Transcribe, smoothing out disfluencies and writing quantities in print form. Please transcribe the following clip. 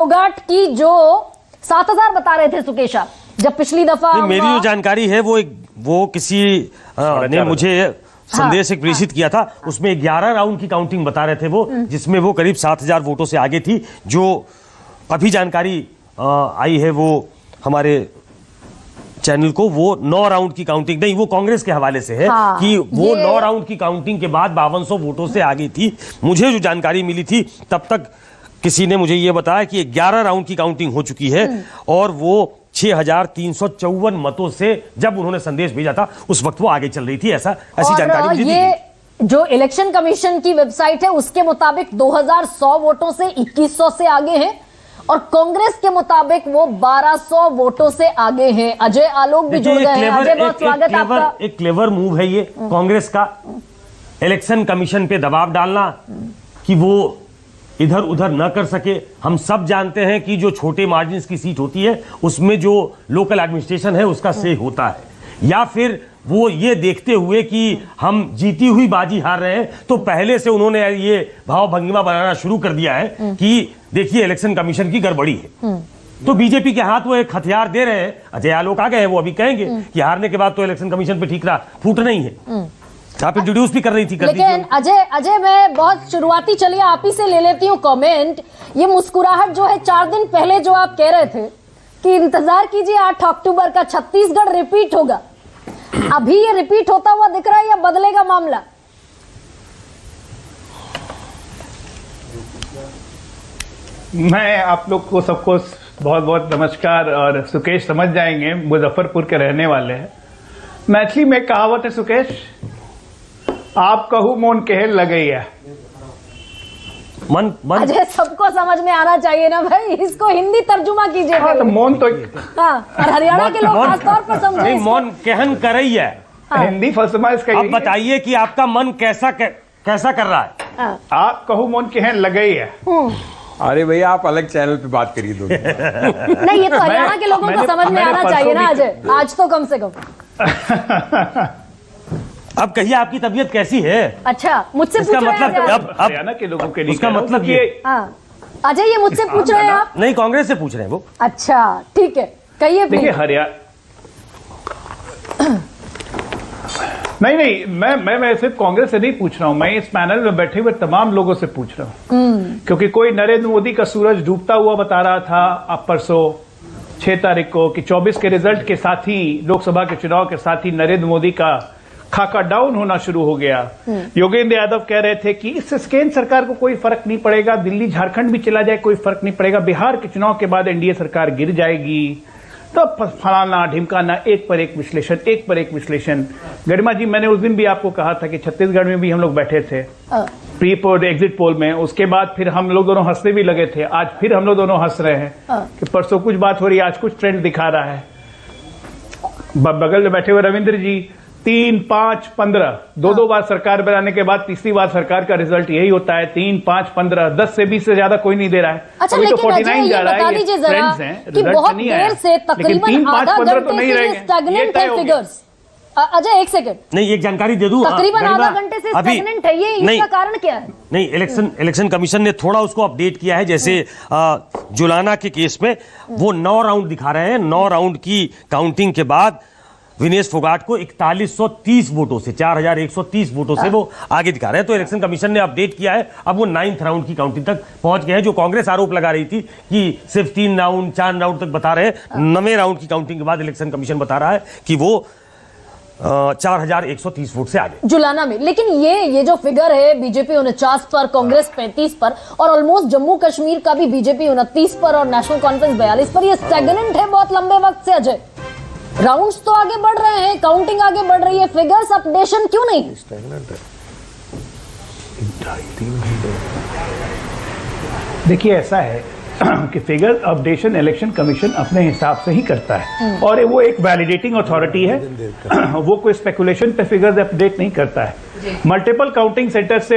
फोगाट की जो 7,000 बता रहे थे सुकेश आप, जब पिछली दफा मेरी जो जानकारी है वो किसी ने मुझे संदेश एक प्रेषित किया था, उसमें 11 राउंड की काउंटिंग बता रहे थे वो, जिसमें वो करीब 7,000 वोटों से आगे थी। जो अभी जानकारी आई है वो हमारे चैनल को, वो 9 राउंड की काउंटिंग नहीं, वो कांग्रेस के हवाले से है कि वो 9 राउंड की काउंटिंग के बाद 5200 वोटों से आगे थी। मुझे जो जानकारी मिली थी तब तक किसी ने मुझे ये बताया कि 11 राउंड की काउंटिंग हो चुकी है और वो 6,354 मतों से जब उन्होंने संदेश भेजा था उस वक्त वो आगे चल रही थी। ऐसी जानकारी मुझे दी गई। जो इलेक्शन कमीशन की वेबसाइट है उसके मुताबिक 2100 वोटों से 2100 से आगे हैं और कांग्रेस के मुताबिक वो 1200 वोटों से आगे हैं। अजय आलोक भी जुड़ गए हैं। अजय, बहुत स्वागत आपका। एक क्लेवर मूव है ये कांग्रेस का, इलेक्शन कमीशन पे दबाव डालना कि वो इधर उधर न कर सके। हम सब जानते हैं कि जो छोटे मार्जिन की सीट होती है उसमें जो लोकल एडमिनिस्ट्रेशन है उसका से होता है, या फिर वो ये देखते हुए कि हम जीती हुई बाजी हार रहे हैं तो पहले से उन्होंने ये भाव भंगिमा बनाना शुरू कर दिया है कि देखिए इलेक्शन कमीशन की गड़बड़ी है। तो बीजेपी के हाथ वो एक हथियार दे रहे हैं। अजय आलोक आ गए हैं, वो अभी कहेंगे कि हारने के बाद तो इलेक्शन कमीशन पे ठीक रहा, फूट नहीं है। आप इंट्रोड्यूस भी कर रही थी, लेकिन अजय मैं बहुत शुरुआती, चलिए आप ही से ले लेती हूँ कमेंट। ये मुस्कुराहट जो है 4 दिन पहले जो आप कह रहे थे कि इंतजार कीजिए 8 अक्टूबर का छत्तीसगढ़ रिपीट होगा, अभी ये रिपीट होता हुआ दिख रहा है या बदलेगा मामला? मैं आप लोग को सबको बहुत बहुत नमस्कार। और सुकेश समझ जाएंगे, मुजफ्फरपुर के रहने वाले हैं। मैथिली में कहावत है सुकेश, आप कहू मोन कहल लगई है। मन अजय, सबको समझ में आना चाहिए ना भाई, इसको हिंदी तर्जुमा कीजिए। तो मोन तो हाँ, और हरियाणा के लोग खासतौर पर समझे मोन कहन कर रही है। हिंदी फसमाइश का। अब बताइए कि आपका मन कैसा कर रहा है। आप कहू मोन कहन लगई है। अरे भैया आप अलग चैनल पे बात करिए दो। नहीं, ये तो हरियाणा के लोगों को समझ में आना चाहिए ना अजय, आज तो कम से कम। अब कहिए आपकी तबीयत कैसी है? अच्छा, मुझसे पूछ रहे हैं मतलब अब हरियाणा के लोगों के लिए उसका मतलब ये अजय, ये मुझसे पूछ रहे हैं आप? नहीं, कांग्रेस से पूछ रहे हैं वो। अच्छा ठीक है, कहिए। देखिए हरियाणा नहीं, मैं सिर्फ कांग्रेस से नहीं पूछ रहा हूं, मैं इस पैनल में बैठे हुए तमाम लोगों से पूछ रहा हूं। क्योंकि कोई नरेंद्र मोदी का सूरज डूबता हुआ बता रहा था अब परसों 6 तारीख को कि 24 के रिजल्ट के साथ ही, लोकसभा के चुनाव के साथ ही नरेंद्र मोदी का खाका डाउन होना शुरू हो गया। योगेंद्र यादव कह रहे थे कि इससे केंद्र सरकार को कोई फर्क नहीं पड़ेगा, दिल्ली झारखंड भी चला जाए कोई फर्क नहीं पड़ेगा, बिहार के चुनाव के बाद एनडीए सरकार गिर जाएगी। तो फलाना ढिमकाना, एक पर एक विश्लेषण। गरिमा जी, मैंने उस दिन भी आपको कहा था कि छत्तीसगढ़ में भी हम लोग बैठे थे प्री पोल एग्जिट पोल में, उसके बाद फिर हम लोग दोनों हंसने भी लगे थे। आज फिर हम लोग दोनों हंस रहे हैं कि परसों कुछ बात हो रही है, आज कुछ ट्रेंड दिखा रहा है। बगल में बैठे हुए रविंद्र जी 3, 5, 15 दो बार सरकार बनाने के बाद तीसरी बार सरकार का रिजल्ट यही होता है। 3, 5, 15 10 से 20 से ज्यादा कोई नहीं दे रहा है। अच्छा, अभी तो लेकिन 49 जा रहा है, दीजिए जरा कि बहुत देर से तकरीबन आधा घंटे से स्टैग्नेंट है फिगर्स। अजय, एक सेकंड, नहीं, एक जानकारी दे दूं। तकरीबन आधा घंटे से स्टैग्नेंट है ये, इसका कारण क्या है? नहीं, इलेक्शन कमीशन ने थोड़ा उसको अपडेट किया है। जैसे जुलाना के केस में वो 9 राउंड दिखा रहे हैं। 9 राउंड की काउंटिंग के बाद विनेश फोगाट को 4130 वोटों से, 4130 वोटों से वो आगे दिखा रहे हैं। तो इलेक्शन कमीशन ने अपडेट किया है, अब वो 9th राउंड की काउंटिंग तक पहुंच गए हैं। जो कांग्रेस आरोप लगा रही थी कि सिर्फ 3 राउंड 4 राउंड तक बता रहे हैं, 9वें राउंड की काउंटिंग के बाद इलेक्शन कमीशन बता रहा है कि वो 4130 वोट से आगे जुलाना में। लेकिन ये जो फिगर है, बीजेपी 49 पर, कांग्रेस 35 पर और ऑलमोस्ट जम्मू कश्मीर का भी बीजेपी 29 पर और नेशनल कॉन्फ्रेंस 42 पर, ये स्टैग्नेंट है बहुत लंबे वक्त से। अजय, राउंड्स तो आगे बढ़ रहे हैं, काउंटिंग आगे बढ़ रही है, फिगर्स अपडेशन क्यों नहीं? देखिए ऐसा है कि फिगर अपडेशन इलेक्शन कमीशन अपने हिसाब से ही करता है और वो एक वैलिडेटिंग अथॉरिटी है। वो कोई स्पेकुलेशन पे फिगर्स अपडेट नहीं करता है। मल्टीपल काउंटिंग सेंटर से